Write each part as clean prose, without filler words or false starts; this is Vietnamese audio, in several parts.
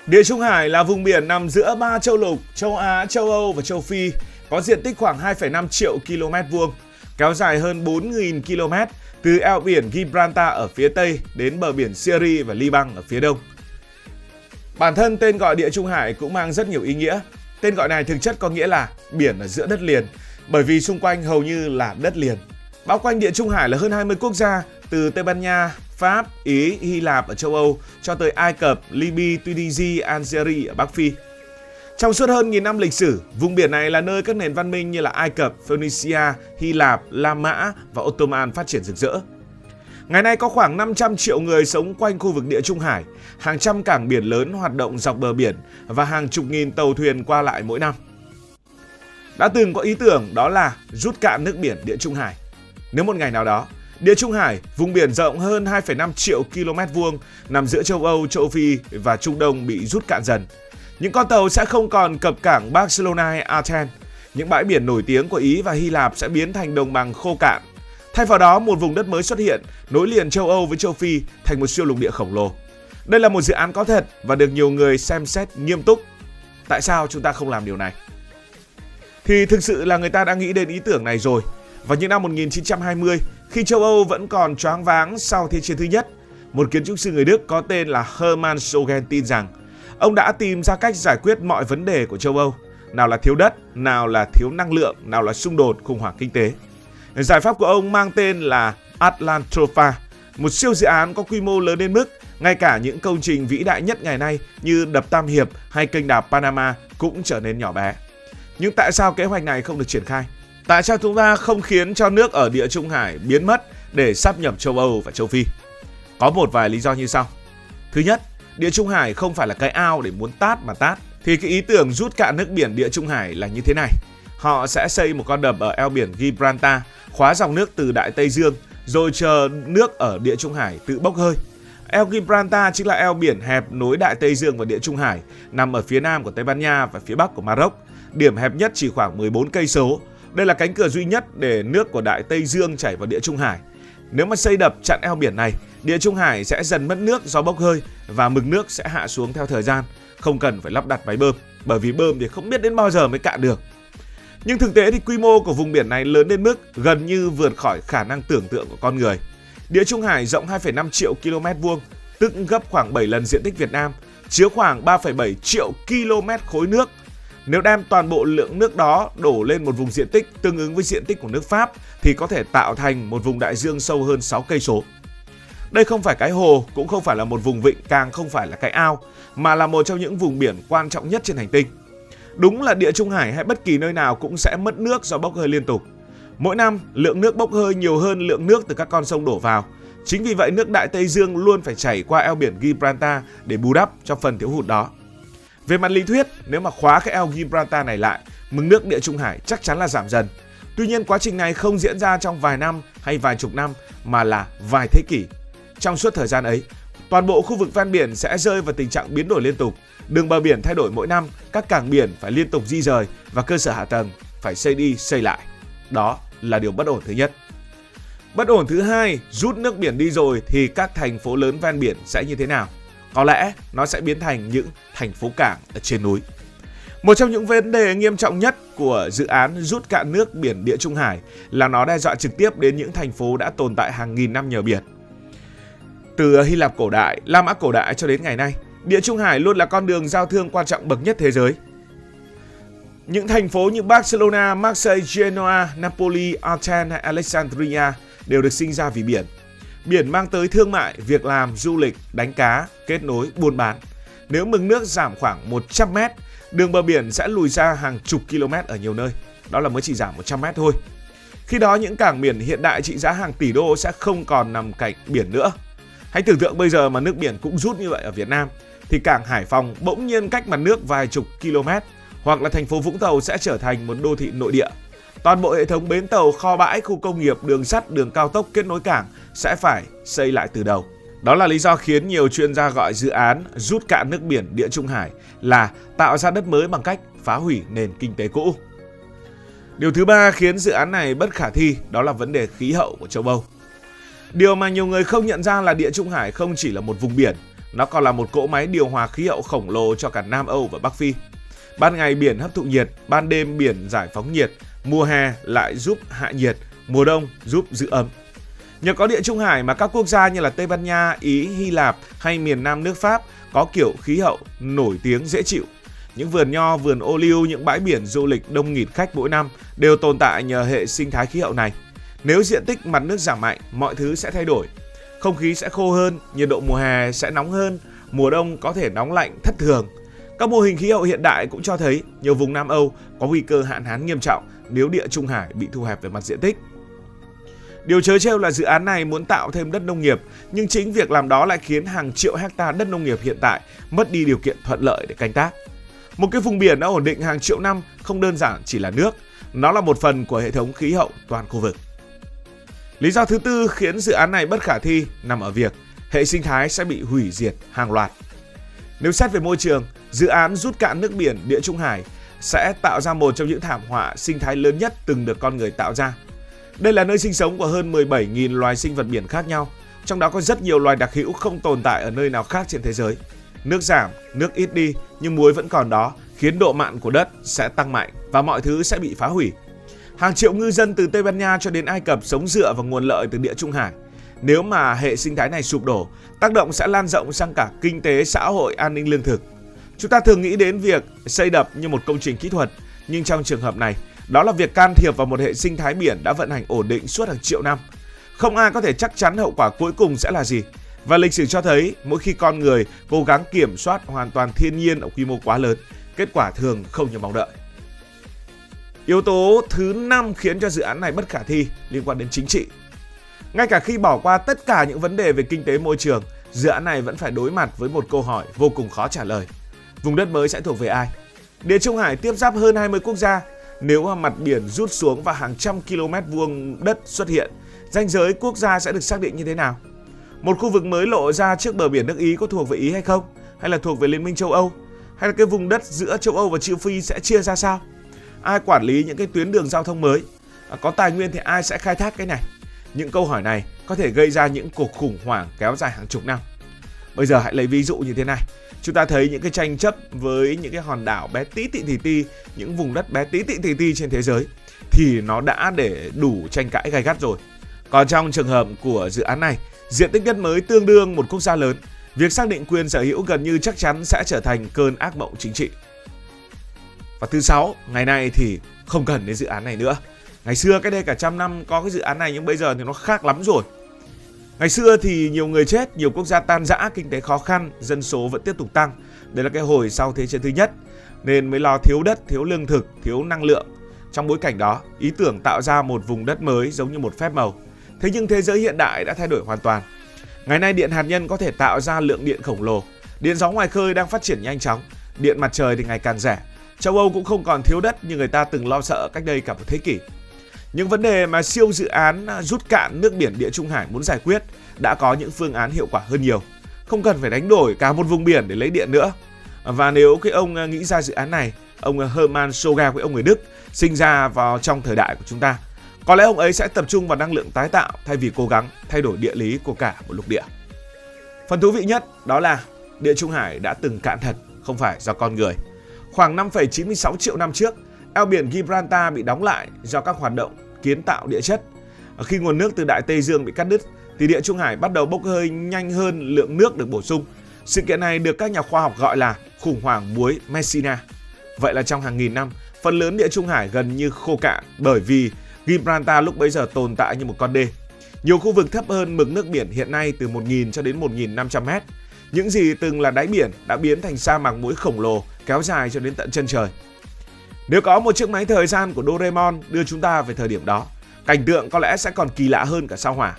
Địa Trung Hải là vùng biển nằm giữa ba châu lục châu Á, châu Âu và châu Phi, có diện tích khoảng 2,5 triệu km vuông, kéo dài hơn 4.000 km từ eo biển Gibraltar ở phía Tây đến bờ biển Syria và Liban ở phía Đông. Bản thân tên gọi Địa Trung Hải cũng mang rất nhiều ý nghĩa. Tên gọi này thực chất có nghĩa là biển ở giữa đất liền, bởi vì xung quanh hầu như là đất liền. Bao quanh Địa Trung Hải là hơn 20 quốc gia, từ Tây Ban Nha, Pháp, Ý, Hy Lạp ở châu Âu cho tới Ai Cập, Libya, Tunisia, Algeria ở Bắc Phi. Trong suốt hơn nghìn năm lịch sử, vùng biển này là nơi các nền văn minh như là Ai Cập, Phoenicia, Hy Lạp, La Mã và Ottoman phát triển rực rỡ. Ngày nay có khoảng 500 triệu người sống quanh khu vực Địa Trung Hải, hàng trăm cảng biển lớn hoạt động dọc bờ biển và hàng chục nghìn tàu thuyền qua lại mỗi năm. Đã từng có ý tưởng đó là rút cạn nước biển Địa Trung Hải. Nếu một ngày nào đó, Địa Trung Hải, vùng biển rộng hơn 2,5 triệu km vuông nằm giữa châu Âu, châu Phi và Trung Đông bị rút cạn dần, những con tàu sẽ không còn cập cảng Barcelona hay Athens. Những bãi biển nổi tiếng của Ý và Hy Lạp sẽ biến thành đồng bằng khô cạn. Thay vào đó, một vùng đất mới xuất hiện, nối liền châu Âu với châu Phi thành một siêu lục địa khổng lồ. Đây là một dự án có thật và được nhiều người xem xét nghiêm túc. Tại sao chúng ta không làm điều này? Thì thực sự là người ta đã nghĩ đến ý tưởng này rồi. Vào những năm 1920, khi châu Âu vẫn còn choáng váng sau Thế chiến thứ nhất, một kiến trúc sư người Đức có tên là Hermann Sogen tin rằng ông đã tìm ra cách giải quyết mọi vấn đề của châu Âu, nào là thiếu đất, nào là thiếu năng lượng, nào là xung đột, khủng hoảng kinh tế. Giải pháp của ông mang tên là Atlantropa, một siêu dự án có quy mô lớn đến mức ngay cả những công trình vĩ đại nhất ngày nay như đập Tam Hiệp hay kênh đào Panama cũng trở nên nhỏ bé. Nhưng tại sao kế hoạch này không được triển khai? Tại sao chúng ta không khiến cho nước ở Địa Trung Hải biến mất để sáp nhập châu Âu và châu Phi? Có một vài lý do như sau. Thứ nhất, Địa Trung Hải không phải là cái ao để muốn tát mà tát. Thì cái ý tưởng rút cạn nước biển Địa Trung Hải là như thế này. Họ sẽ xây một con đập ở eo biển Gibraltar, khóa dòng nước từ Đại Tây Dương, rồi chờ nước ở Địa Trung Hải tự bốc hơi. Eo Gibraltar chính là eo biển hẹp nối Đại Tây Dương và Địa Trung Hải, nằm ở phía nam của Tây Ban Nha và phía bắc của Maroc. Điểm hẹp nhất chỉ khoảng 14 cây số. Đây là cánh cửa duy nhất để nước của Đại Tây Dương chảy vào Địa Trung Hải. Nếu mà xây đập chặn eo biển này, Địa Trung Hải sẽ dần mất nước do bốc hơi và mực nước sẽ hạ xuống theo thời gian, không cần phải lắp đặt máy bơm, bởi vì bơm thì không biết đến bao giờ mới cạn được. Nhưng thực tế thì quy mô của vùng biển này lớn đến mức gần như vượt khỏi khả năng tưởng tượng của con người. Địa Trung Hải rộng 2,5 triệu km vuông, tức gấp khoảng 7 lần diện tích Việt Nam, chứa khoảng 3,7 triệu km khối nước. Nếu đem toàn bộ lượng nước đó đổ lên một vùng diện tích tương ứng với diện tích của nước Pháp thì có thể tạo thành một vùng đại dương sâu hơn 6 cây số. Đây không phải cái hồ, cũng không phải là một vùng vịnh, càng không phải là cái ao, mà là một trong những vùng biển quan trọng nhất trên hành tinh. Đúng là Địa Trung Hải hay bất kỳ nơi nào cũng sẽ mất nước do bốc hơi liên tục. Mỗi năm, lượng nước bốc hơi nhiều hơn lượng nước từ các con sông đổ vào. Chính vì vậy, nước Đại Tây Dương luôn phải chảy qua eo biển Gibraltar để bù đắp cho phần thiếu hụt đó. Về mặt lý thuyết, nếu mà khóa cái eo Gibraltar này lại, mực nước Địa Trung Hải chắc chắn là giảm dần. Tuy nhiên, quá trình này không diễn ra trong vài năm hay vài chục năm, mà là vài thế kỷ. Trong suốt thời gian ấy, toàn bộ khu vực ven biển sẽ rơi vào tình trạng biến đổi liên tục. Đường bờ biển thay đổi mỗi năm, các cảng biển phải liên tục di rời và cơ sở hạ tầng phải xây đi xây lại. Đó là điều bất ổn thứ nhất. Bất ổn thứ hai, rút nước biển đi rồi thì các thành phố lớn ven biển sẽ như thế nào? Có lẽ nó sẽ biến thành những thành phố cảng ở trên núi. Một trong những vấn đề nghiêm trọng nhất của dự án rút cạn nước biển Địa Trung Hải là nó đe dọa trực tiếp đến những thành phố đã tồn tại hàng nghìn năm nhờ biển. Từ Hy Lạp cổ đại, La Mã cổ đại cho đến ngày nay, Địa Trung Hải luôn là con đường giao thương quan trọng bậc nhất thế giới. Những thành phố như Barcelona, Marseille, Genoa, Napoli, Athens hay Alexandria đều được sinh ra vì biển. Biển mang tới thương mại, việc làm, du lịch, đánh cá, kết nối, buôn bán. Nếu mực nước giảm khoảng 100 mét, đường bờ biển sẽ lùi ra hàng chục km ở nhiều nơi. Đó là mới chỉ giảm 100 mét thôi. Khi đó những cảng biển hiện đại trị giá hàng tỷ đô sẽ không còn nằm cạnh biển nữa. Hãy tưởng tượng bây giờ mà nước biển cũng rút như vậy ở Việt Nam, thì cảng Hải Phòng bỗng nhiên cách mặt nước vài chục km, hoặc là thành phố Vũng Tàu sẽ trở thành một đô thị nội địa. Toàn bộ hệ thống bến tàu, kho bãi, khu công nghiệp, đường sắt, đường cao tốc kết nối cảng sẽ phải xây lại từ đầu. Đó là lý do khiến nhiều chuyên gia gọi dự án rút cạn nước biển Địa Trung Hải là tạo ra đất mới bằng cách phá hủy nền kinh tế cũ. Điều thứ ba khiến dự án này bất khả thi đó là vấn đề khí hậu của châu Âu. Điều mà nhiều người không nhận ra là Địa Trung Hải không chỉ là một vùng biển nó còn là một cỗ máy điều hòa khí hậu khổng lồ cho cả Nam Âu và Bắc Phi. Ban ngày biển hấp thụ nhiệt, ban đêm biển giải phóng nhiệt, mùa hè lại giúp hạ nhiệt, mùa đông giúp giữ ấm. Nhờ có Địa Trung Hải mà các quốc gia như là Tây Ban Nha, Ý, Hy Lạp hay miền Nam nước Pháp có kiểu khí hậu nổi tiếng dễ chịu. Những vườn nho, vườn ô liu, những bãi biển du lịch đông nghịt khách mỗi năm đều tồn tại nhờ hệ sinh thái khí hậu này. Nếu diện tích mặt nước giảm mạnh, mọi thứ sẽ thay đổi. Không khí sẽ khô hơn, nhiệt độ mùa hè sẽ nóng hơn, mùa đông có thể nóng lạnh thất thường. Các mô hình khí hậu hiện đại cũng cho thấy nhiều vùng Nam Âu có nguy cơ hạn hán nghiêm trọng nếu Địa Trung Hải bị thu hẹp về mặt diện tích. Điều trớ trêu là dự án này muốn tạo thêm đất nông nghiệp, nhưng chính việc làm đó lại khiến hàng triệu hecta đất nông nghiệp hiện tại mất đi điều kiện thuận lợi để canh tác. Một cái vùng biển đã ổn định hàng triệu năm không đơn giản chỉ là nước, nó là một phần của hệ thống khí hậu toàn khu vực. Lý do thứ tư khiến dự án này bất khả thi nằm ở việc hệ sinh thái sẽ bị hủy diệt hàng loạt. Nếu xét về môi trường, dự án rút cạn nước biển Địa Trung Hải sẽ tạo ra một trong những thảm họa sinh thái lớn nhất từng được con người tạo ra. Đây là nơi sinh sống của hơn 17.000 loài sinh vật biển khác nhau, trong đó có rất nhiều loài đặc hữu không tồn tại ở nơi nào khác trên thế giới. Nước giảm, nước ít đi nhưng muối vẫn còn đó, khiến độ mặn của đất sẽ tăng mạnh và mọi thứ sẽ bị phá hủy. Hàng triệu ngư dân từ Tây Ban Nha cho đến Ai Cập sống dựa vào nguồn lợi từ Địa Trung Hải. Nếu mà hệ sinh thái này sụp đổ, tác động sẽ lan rộng sang cả kinh tế, xã hội, an ninh lương thực. Chúng ta thường nghĩ đến việc xây đập như một công trình kỹ thuật, nhưng trong trường hợp này, đó là việc can thiệp vào một hệ sinh thái biển đã vận hành ổn định suốt hàng triệu năm. Không ai có thể chắc chắn hậu quả cuối cùng sẽ là gì. Và lịch sử cho thấy mỗi khi con người cố gắng kiểm soát hoàn toàn thiên nhiên ở quy mô quá lớn, kết quả thường không như mong đợi. Yếu tố thứ 5 khiến cho dự án này bất khả thi liên quan đến chính trị. Ngay cả khi bỏ qua tất cả những vấn đề về kinh tế môi trường, dự án này vẫn phải đối mặt với một câu hỏi vô cùng khó trả lời. Vùng đất mới sẽ thuộc về ai? Địa Trung Hải tiếp giáp hơn 20 quốc gia. Nếu mặt biển rút xuống và hàng trăm km vuông đất xuất hiện, ranh giới quốc gia sẽ được xác định như thế nào? Một khu vực mới lộ ra trước bờ biển nước Ý có thuộc về Ý hay không? Hay là thuộc về Liên minh châu Âu? Hay là cái vùng đất giữa châu Âu và châu Phi sẽ chia ra sao? Ai quản lý những cái tuyến đường giao thông mới? Có tài nguyên thì ai sẽ khai thác cái này? Những câu hỏi này có thể gây ra những cuộc khủng hoảng kéo dài hàng chục năm. Bây giờ hãy lấy ví dụ như thế này. Chúng ta thấy những cái tranh chấp với những cái hòn đảo bé tí tị tì ti, những vùng đất bé tí tị tì ti trên thế giới thì nó đã để đủ tranh cãi gay gắt rồi. Còn trong trường hợp của dự án này, diện tích đất mới tương đương một quốc gia lớn, việc xác định quyền sở hữu gần như chắc chắn sẽ trở thành cơn ác mộng chính trị. Và thứ 6, ngày nay thì không cần đến dự án này nữa. Ngày xưa cách đây cả trăm năm có cái dự án này nhưng bây giờ thì nó khác lắm rồi. Ngày xưa thì nhiều người chết, nhiều quốc gia tan rã, kinh tế khó khăn, dân số vẫn tiếp tục tăng. Đây là cái hồi sau Thế chiến thứ nhất, nên mới lo thiếu đất, thiếu lương thực, thiếu năng lượng. Trong bối cảnh đó, ý tưởng tạo ra một vùng đất mới giống như một phép màu. Thế nhưng thế giới hiện đại đã thay đổi hoàn toàn. Ngày nay điện hạt nhân có thể tạo ra lượng điện khổng lồ. Điện gió ngoài khơi đang phát triển nhanh chóng. Điện mặt trời thì ngày càng rẻ. Châu Âu cũng không còn thiếu đất như người ta từng lo sợ cách đây cả một thế kỷ. Những vấn đề mà siêu dự án rút cạn nước biển Địa Trung Hải muốn giải quyết đã có những phương án hiệu quả hơn nhiều. Không cần phải đánh đổi cả một vùng biển để lấy điện nữa. Và nếu cái ông nghĩ ra dự án này, ông Hermann Soga, cái ông người Đức, sinh ra vào trong thời đại của chúng ta, có lẽ ông ấy sẽ tập trung vào năng lượng tái tạo thay vì cố gắng thay đổi địa lý của cả một lục địa. Phần thú vị nhất đó là Địa Trung Hải đã từng cạn thật, không phải do con người. Khoảng 5,96 triệu năm trước, eo biển Gibraltar bị đóng lại do các hoạt động kiến tạo địa chất. Khi nguồn nước từ Đại Tây Dương bị cắt đứt, thì Địa Trung Hải bắt đầu bốc hơi nhanh hơn lượng nước được bổ sung. Sự kiện này được các nhà khoa học gọi là khủng hoảng muối Messina. Vậy là trong hàng nghìn năm, phần lớn Địa Trung Hải gần như khô cạn bởi vì Gibraltar lúc bấy giờ tồn tại như một con đê. Nhiều khu vực thấp hơn mực nước biển hiện nay từ 1.000 cho đến 1.500 mét. Những gì từng là đáy biển đã biến thành sa mạc muối khổng lồ kéo dài cho đến tận chân trời. Nếu có một chiếc máy thời gian của Doraemon đưa chúng ta về thời điểm đó, cảnh tượng có lẽ sẽ còn kỳ lạ hơn cả sao hỏa.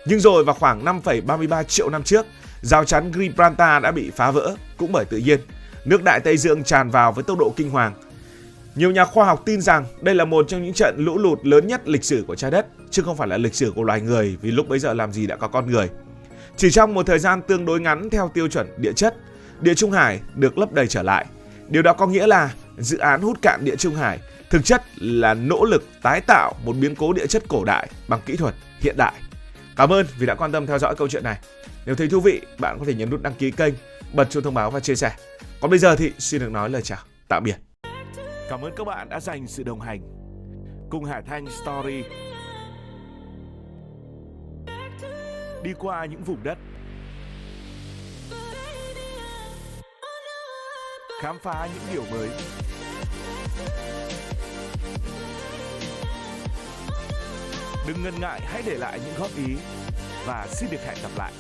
Nhưng rồi vào khoảng 5,33 triệu năm trước, rào chắn Gibraltar đã bị phá vỡ, cũng bởi tự nhiên. Nước Đại Tây Dương tràn vào với tốc độ kinh hoàng. Nhiều nhà khoa học tin rằng đây là một trong những trận lũ lụt lớn nhất lịch sử của trái đất, chứ không phải là lịch sử của loài người, vì lúc bấy giờ làm gì đã có con người. Chỉ trong một thời gian tương đối ngắn theo tiêu chuẩn địa chất, Địa Trung Hải được lấp đầy trở lại. Điều đó có nghĩa là dự án hút cạn Địa Trung Hải thực chất là nỗ lực tái tạo một biến cố địa chất cổ đại bằng kỹ thuật hiện đại. Cảm ơn vì đã quan tâm theo dõi câu chuyện này. Nếu thấy thú vị, bạn có thể nhấn nút đăng ký kênh, bật chuông thông báo và chia sẻ. Còn bây giờ thì xin được nói lời chào, tạm biệt. Cảm ơn các bạn đã dành sự đồng hành cùng Hải Thanh Story. Đi qua những vùng đất, khám phá những điều mới. Đừng ngần ngại, hãy để lại những góp ý và xin được hẹn gặp lại.